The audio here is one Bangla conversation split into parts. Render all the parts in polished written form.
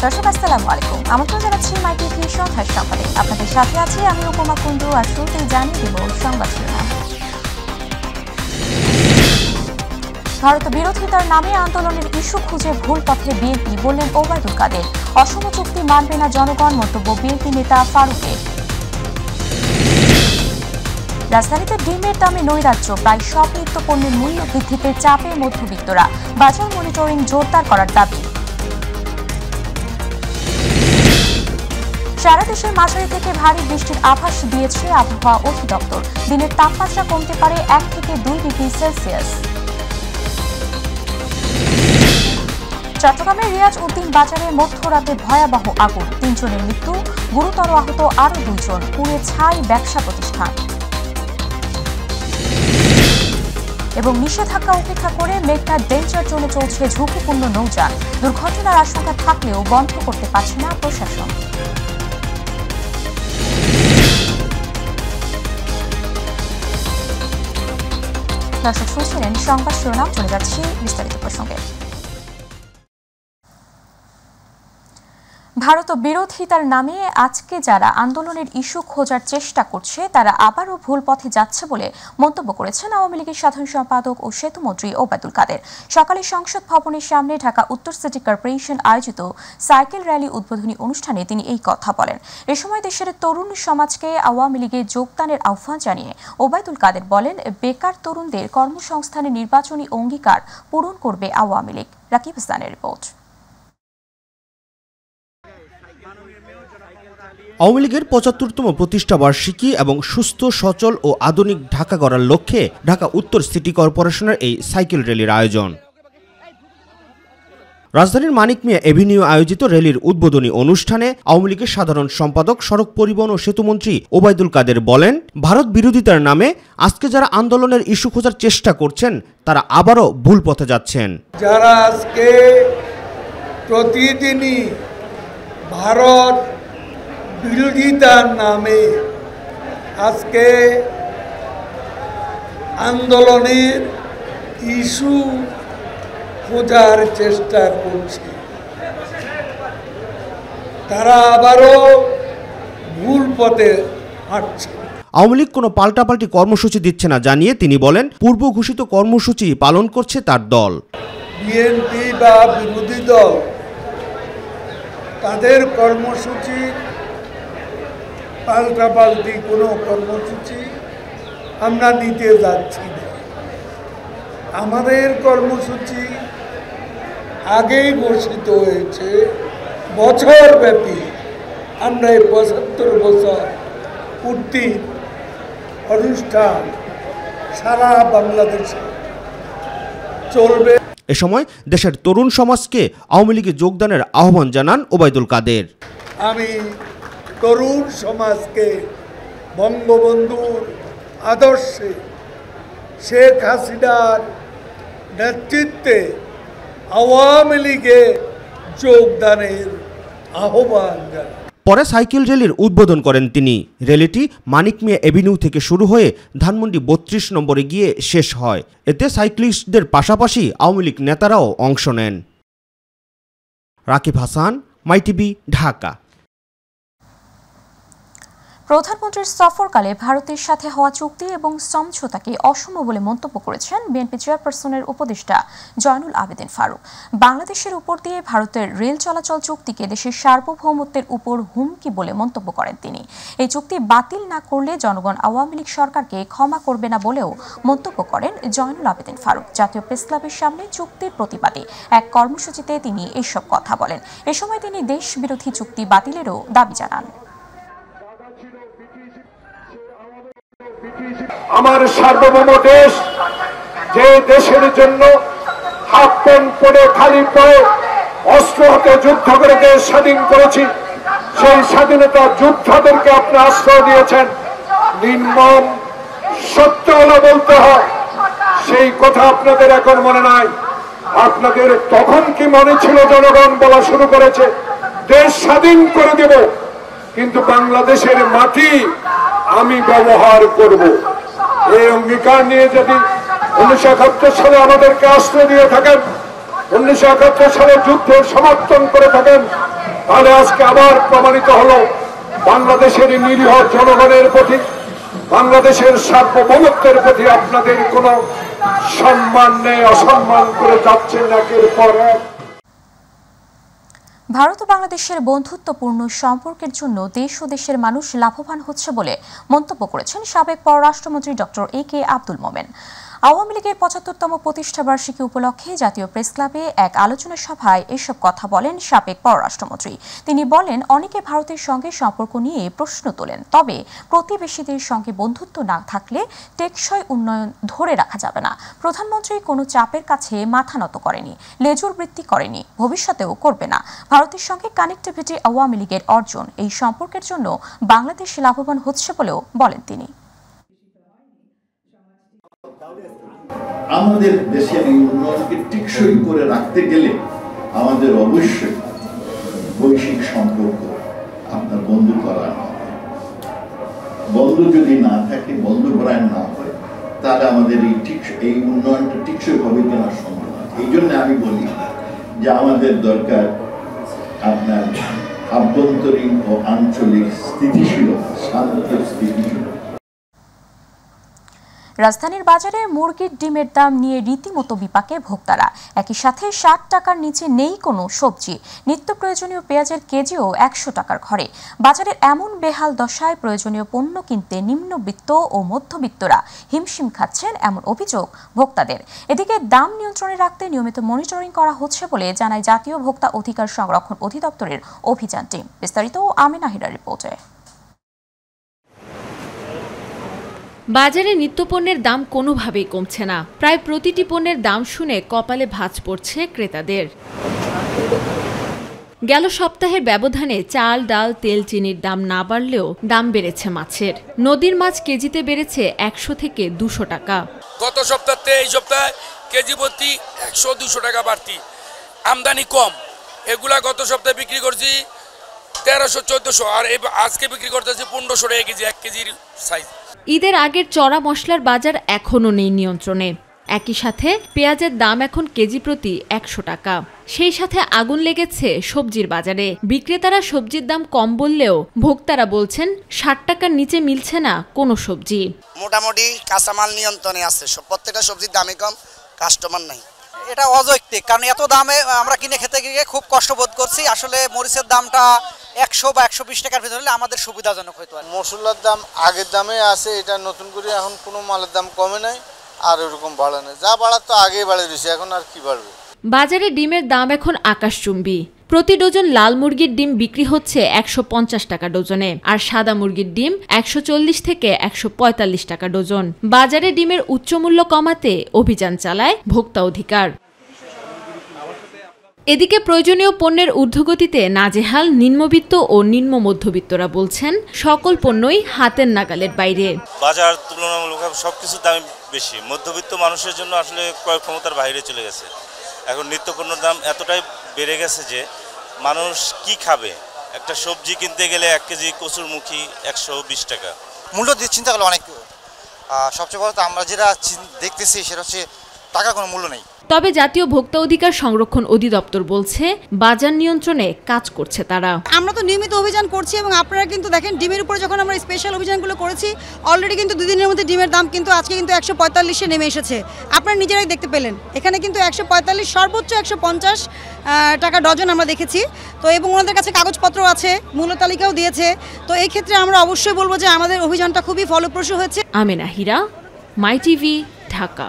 দর্শক আসসালামু আলাইকুম, আমন্ত্রণ জানাচ্ছি মাইটিভি সন্ধ্যার সংবাদে। আপনাদের সাথে আছি আমি উপমা কুণ্ডু। আর শুরুতেই জানিয়ে দেব সংবাদ শিরোনাম। ভারত বিরোধিতার নামে আন্দোলনের ইস্যু খুঁজে ভুল পথে বিএনপি, বললেন ওবায়দুল কাদের। অসম চুক্তি মানবে না জনগণ, মন্তব্য বিএনপি নেতা ফারুকের। রাজধানীতে ডিমের দামে নৈরাজ্য, প্রায় সব নিত্য পণ্যের মূল্য বৃদ্ধিতে চাপে মধ্যবিত্তরা, বাজার মনিটরিং জোরদার করার দাবি। সারা দেশের মাঝারি থেকে ভারী বৃষ্টির আভাস দিয়েছে আবহাওয়া অধিদপ্তর। দিনের তাপমাত্রা কমতে পারে 1 থেকে 2 ডিগ্রি সেলসিয়াস। চট্টগ্রামের রিয়াজ উদ্দিন বাজারে মধ্যরাতে ভয়াবহ আগুন, 3 জনের মৃত্যু, গুরুতর আহত আরও 2 জন, পুড়ে ছাই ব্যবসা প্রতিষ্ঠান। এবং নিষেধাজ্ঞা উপেক্ষা করে মেঘনার ডেঞ্জার জোনে চলছে ঝুঁকিপূর্ণ নৌযান। দুর্ঘটনার আশঙ্কা থাকলেও বন্ধ করতে পারছে না প্রশাসন। দর্শক শুনছিলেন সংবাদ শিরোনাম, চলে যাচ্ছি বিস্তারিত প্রসঙ্গে। ভারত বিরোধিতার নামে আজকে যারা আন্দোলনের ইস্যু খোঁজার চেষ্টা করছে তারা আবারও ভুল পথে যাচ্ছে বলে মন্তব্য করেছেন আওয়ামী লীগের সাধারণ সম্পাদক ও সেতুমন্ত্রী ওবায়দুল কাদের। সকালে সংসদ ভবনের সামনে ঢাকা উত্তর সিটি কর্পোরেশন আয়োজিত সাইকেল র্যালি উদ্বোধনী অনুষ্ঠানে তিনি এই কথা বলেন। এ সময় দেশের তরুণ সমাজকে আওয়ামী লীগে যোগদানের আহ্বান জানিয়ে ওবায়দুল কাদের বলেন, বেকার তরুণদের কর্মসংস্থানের নির্বাচনী অঙ্গীকার পূরণ করবে আওয়ামী লীগ। রাকিব হাসানের রিপোর্ট। আওয়ামী লীগের ৭৫তম প্রতিষ্ঠা বার্ষিকী এবং সুস্থ, সচল ও আধুনিক ঢাকা গড়ার লক্ষ্যে ঢাকা উত্তর সিটি কর্পোরেশনের এই সাইকেল র্যালির আয়োজন। রাজধানীর মানিক মিয়া এভিনিউ আয়োজিত র্যালির উদ্বোধনী অনুষ্ঠানে আওয়ামী লীগের সাধারণ সম্পাদক, সড়ক পরিবহন ও সেতুমন্ত্রী ওবায়দুল কাদের বলেন, ভারত বিরোধিতার নামে আজকে যারা আন্দোলনের ইস্যু খোঁজার চেষ্টা করছেন তারা আবারও ভুল পথে যাচ্ছেন। যারা আজকে প্রতিদিনই ভারত বিরোধিতার নামে আজকে আন্দোলনের ইস্যু খোঁজার চেষ্টা করছে, তারা আবারও ভুল পথে হাঁটছে। আওয়ামী লীগ কোনো পাল্টাপাল্টি কর্মসূচি দিচ্ছে না জানিয়ে তিনি বলেন, পূর্ব ঘোষিত কর্মসূচি পালন করছে তার দল। বিএনপি বা বিরোধী দল তাদের কর্মসূচি পাল্টাপাল্টি কোনো কর্মসূচি আমরা নিতে যাচ্ছি না। আমাদের কর্মসূচি আগেই ঘোষিত হয়েছে, বছরব্যাপী আমরা এই ৭৫ বছর পূর্তি অনুষ্ঠান সারা বাংলাদেশে চলবে। এ সময় দেশের তরুণ সমাজকে আওয়ামী লীগে যোগদানের আহ্বান জানান ওবায়দুল কাদের। আমি তরুণ সমাজকে বঙ্গবন্ধুর আদর্শে, শেখ হাসিনার নেতৃত্বে আওয়ামী লীগে যোগদানের আহ্বান জানাই। পরে সাইকেল র্যালির উদ্বোধন করেন তিনি। র্যালিটি মানিক মিয়া এভিনিউ থেকে শুরু হয়ে ধানমন্ডি ৩২ নম্বরে গিয়ে শেষ হয়। এতে সাইক্লিস্টদের পাশাপাশি আওয়ামী লীগ নেতারাও অংশ নেন। রাকিব হাসান, মাইটিভি, ঢাকা। প্রধানমন্ত্রীর সফরকালে ভারতের সাথে হওয়া চুক্তি এবং সমঝোতাকে অসম বলে মন্তব্য করেছেন বিএনপি চেয়ারপারসনের উপদেষ্টা জয়নুল আবেদিন ফারুক। বাংলাদেশের উপর দিয়ে ভারতের রেল চলাচল চুক্তিকে দেশের সার্বভৌমত্বের উপর হুমকি বলে মন্তব্য করেন তিনি। এই চুক্তি বাতিল না করলে জনগণ আওয়ামী লীগ সরকারকে ক্ষমা করবে না বলেও মন্তব্য করেন জয়নুল আবেদিন ফারুক। জাতীয় প্রেসক্লাবের সামনে চুক্তির প্রতিবাদে এক কর্মসূচিতে তিনি এসব কথা বলেন। এ সময় তিনি দেশ বিরোধী চুক্তি বাতিলেরও দাবি জানান। আমার সার্বভৌম দেশ, যে দেশের জন্য হাফ প্যান্ট পরে খালি পায়ে অস্ত্র হাতে যুদ্ধ করে দেশ স্বাধীন করেছি, সেই স্বাধীনতা যোদ্ধাদেরকে আপনি আশ্রয় দিয়েছেন। নির্মম সত্য হলো বলতে হয়, সেই কথা আপনাদের এখন মনে নাই। আপনাদের তখন কি মনে ছিল? জনগণ বলা শুরু করেছে দেশ স্বাধীন করে দেব, কিন্তু বাংলাদেশের মাটি আমি ব্যবহার করব। এই অঙ্গীকার নিয়ে যদি 1971 সালে আমাদেরকে আশ্রয় দিয়ে থাকেন, 1971 সালে যুদ্ধের সমর্থন করে থাকেন, তাহলে আজকে আবার প্রমাণিত হলো বাংলাদেশের নিরীহ জনগণের প্রতি, বাংলাদেশের সার্বভৌমত্বের প্রতি আপনাদের কোনো সম্মান নেই, অসম্মান করে যাচ্ছেন একের পর এক। ভারত ও বাংলাদেশের বন্ধুত্বপূর্ণ সম্পর্কের জন্য দেশ ও দেশের মানুষ লাভবান হচ্ছে বলে মন্তব্য করেছেন সাবেক পররাষ্ট্রমন্ত্রী ডক্টর এ.কে আব্দুল মোমেন। আওয়ামী লীগের ৭৫তম প্রতিষ্ঠাবার্ষিকী উপলক্ষে জাতীয় প্রেস ক্লাবে এক আলোচনা সভায় এসব কথা বলেন সাবেক পররাষ্ট্রমন্ত্রী। তিনি বলেন, অনেকে ভারতের সঙ্গে সম্পর্ক নিয়ে প্রশ্ন তোলেন, তবে প্রতিবেশীদের সঙ্গে বন্ধুত্ব না থাকলে টেকসই উন্নয়ন ধরে রাখা যাবে না। প্রধানমন্ত্রী কোনো চাপের কাছে মাথা নত করেনি, লেজুর বৃত্তি করেনি, ভবিষ্যতেও করবে না। ভারতের সঙ্গে কানেক্টিভিটি আওয়ামী লীগের অর্জন, এই সম্পর্কের জন্য বাংলাদেশ লাভবান হচ্ছে বলেও বলেন তিনি। আমাদের দেশের এই উন্নয়নকে টিকসই করে রাখতে গেলে আমাদের অবশ্যই বৈশ্বিক সম্পর্ক আপনার বন্ধু করা না হয়। বন্ধু যদি না থাকে, বন্ধু পরায়ণ না হয়, তাহলে আমাদের এই উন্নয়নটা টিকসই হবে কিনা সম্ভব না। এই জন্য আমি বলি যে আমাদের দরকার আপনার আভ্যন্তরীণ ও আঞ্চলিক স্থিতিশীলতা, শান্ত স্থিতিশীলতা। রাজধানীর বাজারে মুরগির ডিমের দাম নিয়ে রীতিমতো বিপাকে ভোক্তারা। একই সাথে ৬০ টাকার নিচে নেই কোনো সবজি, নিত্য প্রয়োজনীয় পেঁয়াজের কেজিও ১০০ টাকার ঘরে। বাজারের এমন বেহাল দশায় প্রয়োজনীয় পণ্য কিনতে নিম্নবিত্ত ও মধ্যবিত্তরা হিমশিম খাচ্ছেন, এমন অভিযোগ ভোক্তাদের। এদিকে দাম নিয়ন্ত্রণে রাখতে নিয়মিত মনিটরিং করা হচ্ছে বলে জানায় জাতীয় ভোক্তা অধিকার সংরক্ষণ অধিদপ্তরের অভিযান টিম। বিস্তারিত আমিনা হিরার রিপোর্টে। বাজারে নিত্যপণ্যের দাম কোনোভাবেই কমছে না। প্রায় প্রতিটি পণ্যের দাম শুনে কপালে ভাঁজ পড়ছে ক্রেতাদের। গেল সপ্তাহের ব্যবধানে চাল, ডাল, তেল, চিনির দাম না বাড়লেও দাম বেড়েছে মাছের। নদীর মাছ কেজিতে বেড়েছে ১০০ থেকে ২০০ টাকা। গত সপ্তাহে এই সপ্তাহে কেজি প্রতি ১০০-২০০ টাকা বাড়তি। আমদানি কম, এগুলা গত সপ্তাহে বিক্রি করছি ১৩০০-১৪০০, আর আজকে বিক্রি করতেছি ১৫০০ টাকা কেজি, ১ কেজির সাইজ। ঈদের আগের চড়া মশলার বাজার এখনও নেই নিয়ন্ত্রণে। একই সাথে পেঁয়াজের দাম এখন কেজি প্রতি ১০০ টাকা। সেই সাথে আগুন লেগেছে সবজির বাজারে। বিক্রেতারা সবজির দাম কম বললেও ভোক্তারা বলছেন ৬০ টাকার নিচে মিলছে না কোনো সবজি। মোটামুটি কাঁচামাল নিয়ন্ত্রণে আছে, প্রত্যেকটা সবজির দামই কম, কাস্টমার নাই। এটা অযৌক্তিক, কারণ এত দামে আমরা কিনে খেতে গিয়ে খুব কষ্ট বোধ করছি। আসলে মরিচের দামটা ১০০ বা ১২০ টাকার ভিতরে হলে আমাদের সুবিধাজনক হইতো। মশলার দাম আগের দামে আছে, এটা নতুন করে এখন কোনো মালের দাম কমে নাই, আর ওরকম বাড়ে নাই। যা বাড়ার তো আগেই বাড়ে দিয়েছে, এখন আর কি বাড়বে। বাজারে ডিমের দাম এখন আকাশচুম্বী। প্রতি ডজন লাল মুরগির ডিম বিক্রি হচ্ছে ১৫০ টাকা ডজনে, আর সাদা মুরগির ডিম ১৪০ থেকে ১৪৫ টাকা ডজন। বাজারে ডিমের উচ্চ মূল্য কমাতে অভিযান চালায় ভোক্তা অধিকার। এদিকে প্রয়োজনীয় পণ্যের ঊর্ধ্বগতিতে নাজেহাল নিম্নবিত্ত ও নিম্ন মধ্যবিত্তরা বলছেন সকল পণ্যই হাতের নাগালের বাইরে। বাজার তুলনামূলক সবকিছুর দাম বেশি, মধ্যবিত্ত মানুষের জন্য আসলে ক্রয় ক্ষমতার বাইরে চলে গেছে। এখন নিত্য পণ্যের দাম এতটাই বেড়ে গেছে যে মানুষ কি খাবে। একটা সবজি কিনতে গেলে ১ কেজি কচুরমুখী ১২০ টাকা। মূল্য দিয়ে চিন্তা করলে অনেক। সবচেয়ে বড় তো আমরা যেটা দেখতেছি সেটা হচ্ছে টাকার কোনো মূল্য নেই। তবে জাতীয় ভোক্তা অধিকার সংরক্ষণ অধিদপ্তর বলছে বাজার নিয়ন্ত্রণে কাজ করছে তারা। আমরা তো নিয়মিত অভিযান করছি এবং আপনারা কিন্তু দেখেন ডিমের উপরে যখন আমরা স্পেশাল অভিযানগুলো করেছি, অলরেডি কিন্তু 2 দিনের মধ্যে ডিমের দাম কিন্তু আজকে কিন্তু ১৪৫-এ নেমে এসেছে। আপনারা নিজেরাই দেখতে পেলেন, এখানে কিন্তু ১৪৫, সর্বোচ্চ ১৫০ টাকা ডজন আমরা দেখেছি। তো এবং ওনাদের কাছে কাগজপত্র আছে, মূল্য তালিকাও দিয়েছে। তো এই ক্ষেত্রে আমরা অবশ্যই বলবো যে আমাদের অভিযানটা খুবই ফলপ্রসূ হয়েছে। আমিনা হিরা, মাই টিভি, ঢাকা।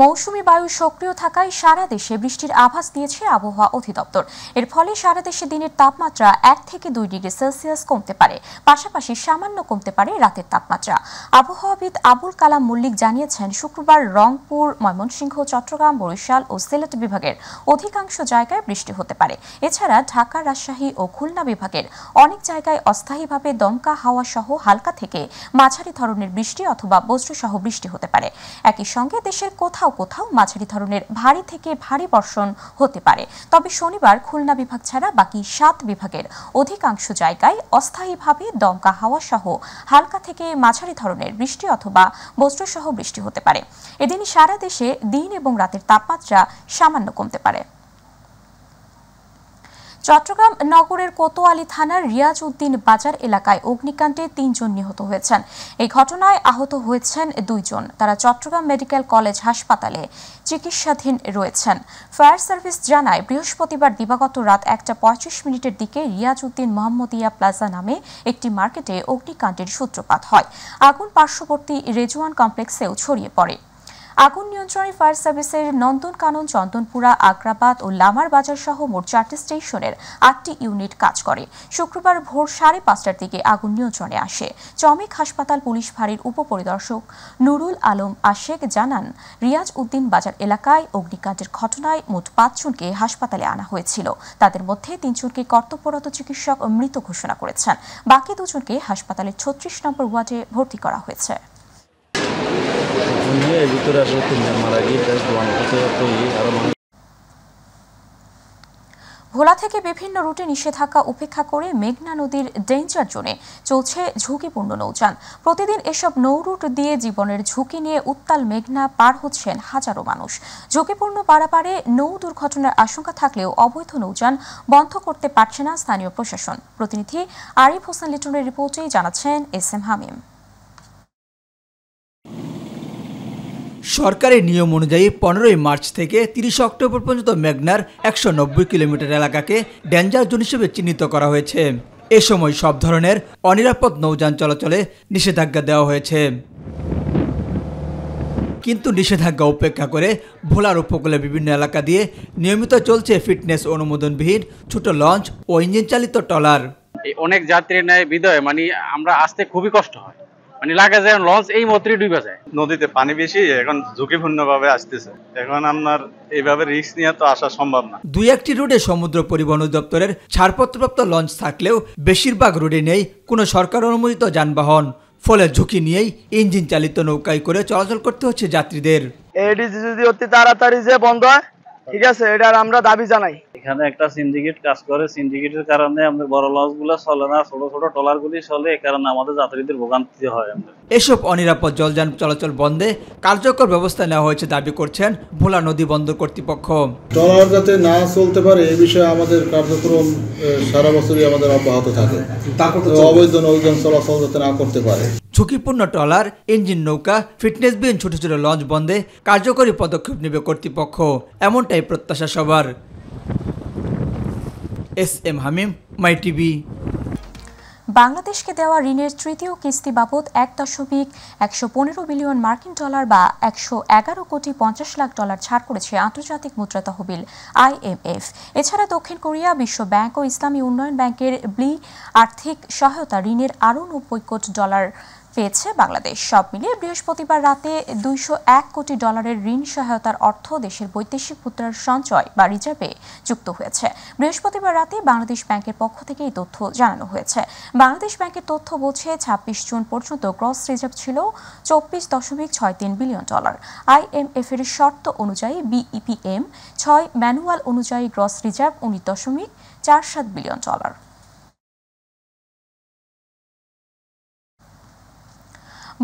মৌসুমী বায়ু সক্রিয় থাকায় সারা দেশে বৃষ্টির আভাস দিয়েছে আবহাওয়া অধিদপ্তর। এর ফলে সারা দেশে দিনের তাপমাত্রা ১ থেকে ২ ডিগ্রি সেলসিয়াস কমতে পারে, পাশাপাশি সামান্য কমতে পারে রাতের তাপমাত্রা। আবহাওয়াবিদ আবুল কালাম মল্লিক জানিয়েছেন, শুক্রবার রংপুর, ময়মনসিংহ, চট্টগ্রাম, বরিশাল ও সিলেট বিভাগের অধিকাংশ জায়গায় বৃষ্টি হতে পারে। এছাড়া ঢাকা, রাজশাহী ও খুলনা বিভাগের অনেক জায়গায় অস্থায়ীভাবে দমকা হাওয়া সহ হালকা থেকে মাঝারি ধরনের বৃষ্টি অথবা বজ্রসহ বৃষ্টি হতে পারে। একই সঙ্গে দেশের কোথাও কোথাও মাঝারি ধরনের ভারী থেকে ভারী বর্ষণ হতে পারে। তবে শনিবার খুলনা বিভাগ ছাড়া বাকি 7 বিভাগের অধিকাংশ জায়গায় অস্থায়ীভাবে দমকা হাওয়া সহ হালকা থেকে মাঝারি ধরনের বৃষ্টি অথবা বজ্রসহ বৃষ্টি হতে পারে। এদিনই সারা দেশে দিন এবং রাতের তাপমাত্রা সামান্য কমতে পারে। চট্টগ্রাম নগরের কোতোয়ালী থানার রিয়াজ উদ্দিন বাজার এলাকায় অগ্নিকাণ্ডে ৩ জন নিহত হয়েছেন। এই ঘটনায় আহত হয়েছেন 2 জন। তারা চট্টগ্রাম মেডিকেল কলেজ হাসপাতালে চিকিৎসাধীন রয়েছেন। ফায়ার সার্ভিস জানায়, বৃহস্পতিবার দিবাগত রাত 1:25 দিকে রিয়াজ উদ্দিন মোহাম্মদিয়া প্লাজা নামে একটি মার্কেটে অগ্নিকাণ্ডের সূত্রপাত হয়। আগুন পার্শ্ববর্তী রেজওয়ান কমপ্লেক্সেও ছড়িয়ে পড়ে। আগুন নিয়ন্ত্রণে ফায়ার সার্ভিসের নন্দনকানন, চন্দনপুরা, আগ্রাবাদ ও লামার বাজার সহ মোট 4টি স্টেশনের 8টি ইউনিট কাজ করে। শুক্রবার ভোর 5:30টার দিকে আগুন নিয়ন্ত্রণে আসে। চমেক হাসপাতাল পুলিশ ফাঁড়ির উপপরিদর্শক নুরুল আলম আশেক জানান, রিয়াজ উদ্দিন বাজার এলাকায় অগ্নিকাণ্ডের ঘটনায় মোট 5 জনকে হাসপাতালে আনা হয়েছিল। তাদের মধ্যে 3 জনকে কর্তব্যরত চিকিৎসক মৃত ঘোষণা করেছেন। বাকি 2 জনকে হাসপাতালের 36 নম্বর ওয়ার্ডে ভর্তি করা হয়েছে। ভোলা থেকে বিভিন্ন রুটে নিষেধাজ্ঞা উপেক্ষা করে মেঘনা নদীর ডেঞ্জার জোনে চলছে ঝুঁকিপূর্ণ নৌযান। প্রতিদিন এসব নৌরুট দিয়ে জীবনের ঝুঁকি নিয়ে উত্তাল মেঘনা পার হচ্ছেন হাজারো মানুষ। ঝুঁকিপূর্ণ পারাপারে নৌ দুর্ঘটনার আশঙ্কা থাকলেও অবৈধ নৌযান বন্ধ করতে পারছে না স্থানীয় প্রশাসন। প্রতিনিধি আরিফ হোসেন লিটনের রিপোর্টেই জানাচ্ছেন SM হামিম। সরকারি নিয়ম অনুযায়ী 15 মার্চ থেকে 30 অক্টোবর পর্যন্ত মেঘনার 190 কিলোমিটার এলাকাকে ডেঞ্জার জোন হিসেবে চিহ্নিত করা হয়েছে। এ সময় সব ধরনের অনিরাপদ নৌযান চলাচলে নিষেধাজ্ঞা দেওয়া হয়েছে। কিন্তু নিষেধাজ্ঞা উপেক্ষা করে ভোলার উপকূলে বিভিন্ন এলাকা দিয়ে নিয়মিত চলছে ফিটনেস অনুমোদনবিহীন ছোট লঞ্চ ও ইঞ্জিন চালিত ট্রলার। অনেক যাত্রী নেয় বিদয় আমরা আসতে খুবই কষ্ট হয়, লাগে যে লঞ্চ এই মাত্রই ডুবে যায়। নদীতে পানি বেশি, এখন ঝুঁকিপূর্ণ ভাবে আসতেছে। এখন আপনার এইভাবে রিস্ক নিয়ে তো আসা সম্ভব না। 2-1টি রুটে সমুদ্র পরিবহন অধিদপ্তরের ছাড়পত্রপ্রাপ্ত লঞ্চ থাকলেও বেশিরভাগ রুটে নেই কোনো সরকার অনুমোদিত যানবাহন। ফলে ঝুঁকি নিয়েই ইঞ্জিন চালিত নৌকায় করে চলাচল করতে হচ্ছে যাত্রীদের। এডিসি যদি অতি তাড়াতাড়ি যে বন্ধ হয়, ঠিক আছে, এটার আমরা দাবি জানাই। এখানে একটা সিন্ডিকেট কাজ করে, সিন্ডিকেটের কারণে আমাদের বড় লঞ্চ গুলো চলে না, ছোট ছোট ট্রলার গুলি চলে, এই কারণে আমাদের যাত্রীদের ভোগান্তি হয়। এসব অনিরাপদ জলযান চলাচল বন্ধে কার্যকর ব্যবস্থা নেওয়া হয়েছে দাবি করছেন ভোলা নদী বন্দর কর্তৃপক্ষ। ট্রলার যাতে না চলতে পারে এই বিষয়ে আমাদের কার্যক্রম সারা বছরই আমাদের অব্যাহত থাকে। অবৈধ নৌযান চলাচল যাতে না করতে পারে। ঝুঁকিপূর্ণ ট্রলার, ইঞ্জিন নৌকা, ফিটনেসবিহীন ছোট ছোট লঞ্চ বন্ধে কার্যকরী পদক্ষেপ নেবে কর্তৃপক্ষ, এমনটাই প্রত্যাশা সবার। SM হামিম, মাই টিভি। বাংলাদেশকে দেওয়া ঋণের তৃতীয় কিস্তি বাবদ $1.115 বিলিয়ন মার্কিন ডলার বা $111.50 ছাড় করেছে আন্তর্জাতিক মুদ্রা তহবিল IMF। এছাড়া দক্ষিণ কোরিয়া, বিশ্ব ব্যাংক ও ইসলামী উন্নয়ন ব্যাংকের ব্লি আর্থিক সহায়তা ঋণের আরও $90 কোটি পেয়েছে বাংলাদেশ। সব মিলিয়ে বৃহস্পতিবার রাতে $201 কোটি ঋণ সহায়তার অর্থ দেশের বৈদেশিক মুদ্রার সঞ্চয় বা রিজার্ভে যুক্ত হয়েছে। বৃহস্পতিবার রাতে বাংলাদেশ ব্যাংকের পক্ষ থেকে এই তথ্য জানানো হয়েছে। বাংলাদেশ ব্যাংকের তথ্য বলছে 26 জুন পর্যন্ত গ্রস রিজার্ভ ছিল $24.63 বিলিয়ন। IMF এর শর্ত অনুযায়ী BEPM 6 ম্যানুয়াল অনুযায়ী গ্রস রিজার্ভ $19.47 বিলিয়ন।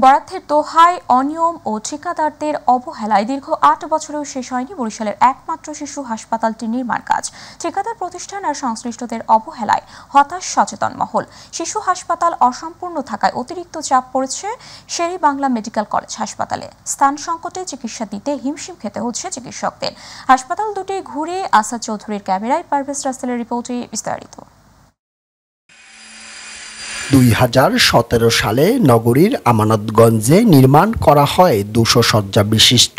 বরাদ্দের দোহায় অনিয়ম ও ঠিকাদারদের অবহেলায় দীর্ঘ 8 বছরেও শেষ হয়নি বরিশালের একমাত্র শিশু হাসপাতালটির নির্মাণ কাজ। ঠিকাদার প্রতিষ্ঠান আর সংশ্লিষ্টদের অবহেলায় হতাশ সচেতন মহল। শিশু হাসপাতাল অসম্পূর্ণ থাকায় অতিরিক্ত চাপ পড়েছে শের-ই-বাংলা মেডিকেল কলেজ হাসপাতালে। স্থান সংকটে চিকিৎসা দিতে হিমশিম খেতে হচ্ছে চিকিৎসকদের। হাসপাতাল দুটি ঘুরে আসাদ চৌধুরীর ক্যামেরায় পারভেজ রাসেলের রিপোর্টে বিস্তারিত। 2017 সালে নগরীর আমানতগঞ্জে নির্মাণ করা হয় 200 শয্যা বিশিষ্ট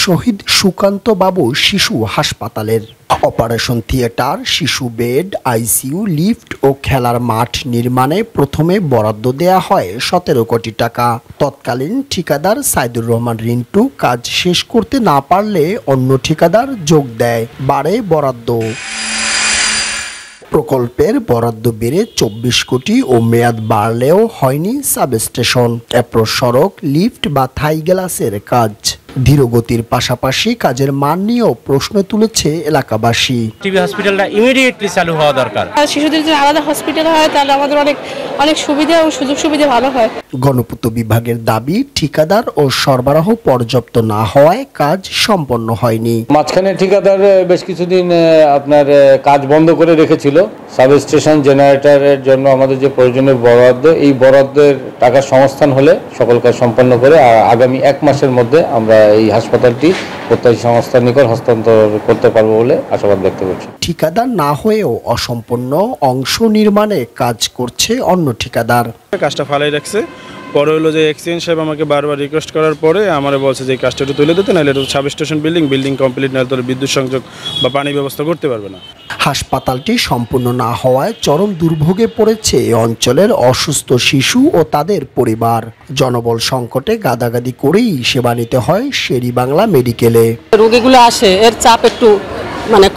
শহীদ সুকান্ত বাবু শিশু হাসপাতালের অপারেশন থিয়েটার, শিশু বেড, ICU, লিফট ও খেলার মাঠ নির্মাণে প্রথমে বরাদ্দ দেয়া হয় 17 কোটি টাকা। তৎকালীন ঠিকাদার সাইদুর রহমান রিন্টু কাজ শেষ করতে না পারলে অন্য ঠিকাদার যোগ দেয়, বাড়ে বরাদ্দ। প্রকল্পের বরাদ্দ বেড়ে 24 কোটি ও মেয়াদ বাড়লেও হয়নি সাবস্টেশন, অ্যাপ্রোচ সড়ক, লিফট বা থাই গ্লাসের কাজ। ধীরগতির পাশাপাশি কাজের মান নিয়েও প্রশ্ন তুলেছে এলাকাবাসী। টিবি হসপিটালটা ইমিডিয়েটলি চালু হওয়া দরকার। শিশুদের যদি আলাদা হসপিটাল হয় তাহলে আমাদের অনেক সুবিধা ও সুযোগ সুবিধা ভালো হয়। গণপূর্ত বিভাগের দাবি, ঠিকাদার ও সরবরাহ পর্যাপ্ত না হওয়ায় কাজ সম্পন্ন হয়নি। মাঝখানে ঠিকাদার বেশ কিছুদিন আপনার কাজ বন্ধ করে রেখেছিল। সাব স্টেশন জেনারেটরের জন্য আমাদের যে প্রয়োজনীয় বরাদ্দ, এই বরাদ্দের টাকার সংস্থান হলে সকল কাজ সম্পন্ন করে আগামী 1 মাসের মধ্যে আমরা এই হাসপাতালটি প্রত্যাশী সংস্থার নিকট হস্তান্তর করতে পারবো বলে আশাবাদ ব্যক্ত করছি। ঠিকাদার না হয়েও অসম্পূর্ণ অংশ নির্মাণে কাজ করছে অন্য ঠিকাদার। কাজটা ফালাই রাখছে, পরে হলো যে এক্সচেঞ্জ সাহেব আমাকে বারবার রিকোয়েস্ট করার পরে আমার বলছে যে এই কাজটা একটু তুলে দিতে, নাহলে এটা সাব স্টেশন বিল্ডিং কমপ্লিট না হলে বিদ্যুৎ সংযোগ বা পানি ব্যবস্থা করতে পারবে না। হাসপাতালটি সম্পূর্ণ না হওয়ায় চরম দুর্ভোগে পড়েছে এই অঞ্চলের অসুস্থ শিশু ও তাদের পরিবার। জনবল সংকটে গাদাগাদি করেই সেবা নিতে হয় শের-ই-বাংলা মেডিকেলে। রোগীগুলো আসে, এর চাপ একটু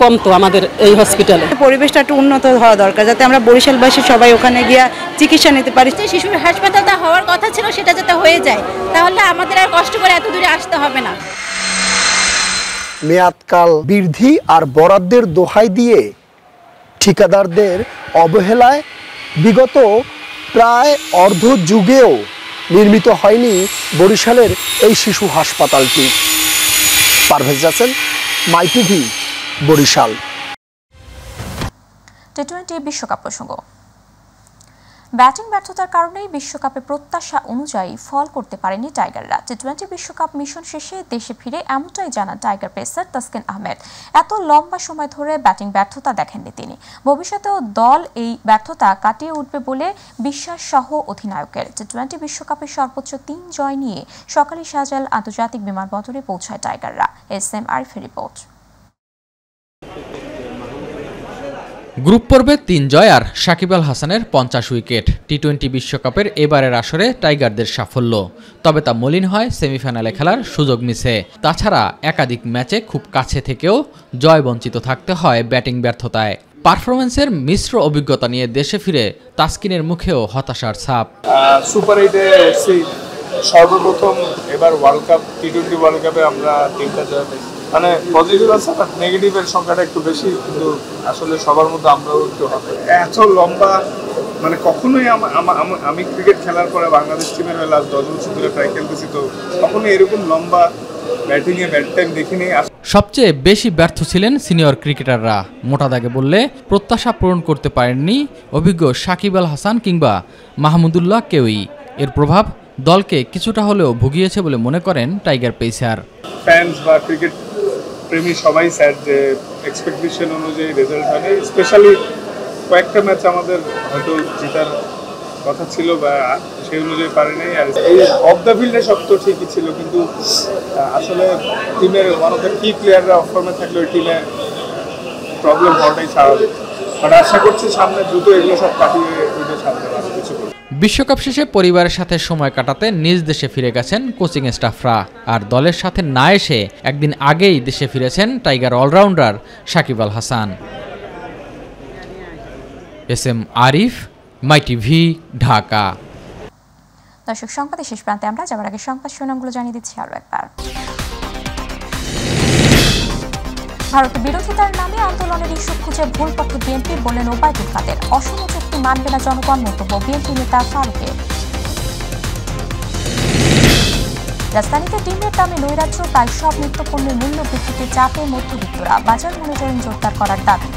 কমতো আমাদের এই হসপিটালে। পরিবেশটা একটু উন্নত হওয়া দরকার, যাতে আমরা বরিশালবাসী সবাই ওখানে গিয়ে চিকিৎসা নিতে পারি। শিশুর হাসপাতালটা হওয়ার কথা ছিল, সেটা যাতে হয়ে যায়, তাহলে আমাদের আর কষ্ট করে এত দূরে আসতে হবে না। মেয়াদকাল বৃদ্ধি আর বরাদ্দের দোহাই দিয়ে ঠিকাদারদের অবহেলায় বিগত প্রায় অর্ধ যুগেও নির্মিত হয়নি বরিশালের এই শিশু হাসপাতালটি। পারভেজ রাসেল, মাই টিভি, বরিশাল। টি-20 বিশ্বকাপ প্রসঙ্গ। ব্যাটিং ব্যর্থতার কারণেই বিশ্বকাপে প্রত্যাশা অনুযায়ী ফল করতে পারেনি টাইগাররা। টি-20 বিশ্বকাপ মিশন শেষে দেশে ফিরে এমনটাই জানান টাইগার পেসার তাসকিন আহমেদ। এত লম্বা সময় ধরে ব্যাটিং ব্যর্থতা দেখেননি তিনি। ভবিষ্যতেও দল এই ব্যর্থতা কাটিয়ে উঠবে বলে বিশ্বাস সহ অধিনায়কের। টি-20 বিশ্বকাপে সর্বোচ্চ 3 জয় নিয়ে সকালে শাহজালাল আন্তর্জাতিক বিমানবন্দরে পৌঁছায় টাইগাররা। এস.এম. আরিফের রিপোর্ট। গ্রুপ পর্বে 3 জয় আর সাকিব আল হাসানের 50 উইকেট। টি-20 বিশ্বকাপের এবারের আসরে টাইগারদের সাফল্য, তবে তা মলিন হয় সেমিফাইনালে খেলার সুযোগ মিসে। তাছাড়া একাধিক ম্যাচে খুব কাছে থেকেও জয় বঞ্চিত থাকতে হয় ব্যাটিং ব্যর্থতায়। পারফরমেন্সের মিশ্র অভিজ্ঞতা নিয়ে দেশে ফিরে তাসকিনের মুখেও হতাশার ছাপ। সুপার 8-এ এসেছি সর্বপ্রথম, এবার ওয়ার্ল্ড কাপ টি-20 ওয়ার্ল্ড কাপে আমরা 3টা জয় পেয়েছি। পজিটিভ আছে, বাট নেগেটিভের সংখ্যাটা একটু বেশি, কিন্তু আসলে সবার মধ্যে আমরাও একটু হবে। এত লম্বা কখনোই আমি ক্রিকেট খেলার পরে বাংলাদেশ টিমের হয়ে লাস্ট 10 বছর ধরে ট্রাই খেলতেছি, তো কখনোই এরকম লম্বা ব্যাটিংয়ে ব্যাট টাইম দেখিনি। সবচেয়ে বেশি ব্যর্থ ছিলেন সিনিয়র ক্রিকেটাররা। মোটা দাগে বললে প্রত্যাশা পূরণ করতে পারেননি অভিজ্ঞ সাকিব আল হাসান কিংবা মাহমুদুল্লাহ কেউই। এর প্রভাব দলকে কিছুটা হলেও ভুগিয়েছে বলে মনে করেন টাইগার পেসার। ফ্যান্স বা ক্রিকেট প্রেমী সবাই স্যার যে এক্সপেকটেশন অনুযায়ী রেজাল্ট হয়নি। স্পেশালি কয়েকটা ম্যাচ আমাদের হয়তো জেতার কথা ছিল বা সেই অনুযায়ী পারেনি। আর এই অফ দ্য ফিল্ডে সব তো ঠিকই ছিল, কিন্তু আসলে টিমের ওয়ান অফ দ্য কি প্লেয়াররা অফ ফর্মে থাকলে ওই টিমে প্রবলেম হওয়াটাই স্বাভাবিক। বাট আশা করছি সামনে দ্রুত এগুলো সব কাটিয়ে ওইটা সামনে আরো কিছু করবে। বিশ্বকাপ শেষে পরিবারের সাথে সময় কাটাতে নিজ দেশে ফিরে গেছেন কোচিং স্টাফরা। আর দলের সাথে না এসে একদিন আগেই দেশে ফিরেছেন tiger allrounder Shakib Al Hasan. SM. Arif, মাই টিভি, ঢাকা। দর্শক, সংবাদের শেষ প্রান্তে আমরা যাওয়ার আগে সংবাদ শিরোনামগুলো জানিয়ে দিচ্ছি আরো একবার। ভারত বিরোধিতার নামে আন্দোলনের ইস্যু খুঁজে ভুল পথে বিএনপি, বললেন ওবায়দুল কাদের। অসম চুক্তি মানবে না জনগণ, মন্তব্য বিএনপি নেতা ফারুকের। রাজধানীতে ডিমের দামে নৈরাজ্য, প্রায় সব নিত্যপণ্যের মূল্য বৃদ্ধিতে চাপে মধ্যবিত্তরা, বাজার মনিটরিং জোরদার করার দাবি।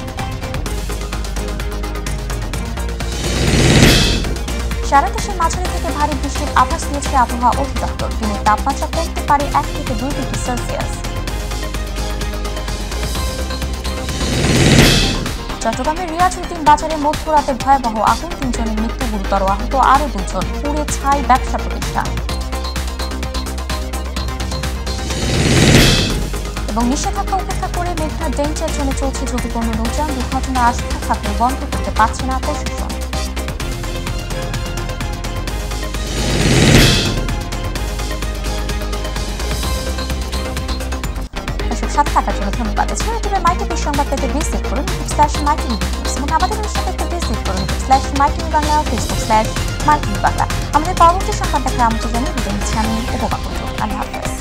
সারা দেশে মাঝারি থেকে ভারী বৃষ্টির আভাস দিয়েছে আবহাওয়া অধিদপ্তর। দিনের তাপমাত্রা কমতে পারে 1 থেকে 2 ডিগ্রি সেলসিয়াস। চট্টগ্রামের রিয়াজউদ্দিন বাজারে মধ্যরাতে ভয়াবহ আগুন, 3 জনের মৃত্যু, গুরুতর আহত আরও 2 জন, পুড়ে ছাই ব্যবসা প্রতিষ্ঠান। এবং নিষেধাজ্ঞা উপেক্ষা করে মেঘনা ডেঞ্চের জন্য চলছে ঝুঁকিপূর্ণ নৌযান, দুর্ঘটনার আশঙ্কা থাকলেও বন্ধ করতে পারছে না প্রশাসন। সাথে থাকার জন্য ধন্যবাদ। এছাড়া ইউটিউবে মাই টিভি সংবাদ পেতে ভিজিট করুন /mytv নিউজ এবং আমাদের সাথে ভিজিট করুন /mytv Bangla, Facebook /mytv Bangla. আমাদের পরবর্তী সংবাদ দেখার আমন্ত্রণ জানিয়ে বিদায় নিচ্ছি আমি উপবাকুণ্ঠ। আল্লাহ হাফেজ।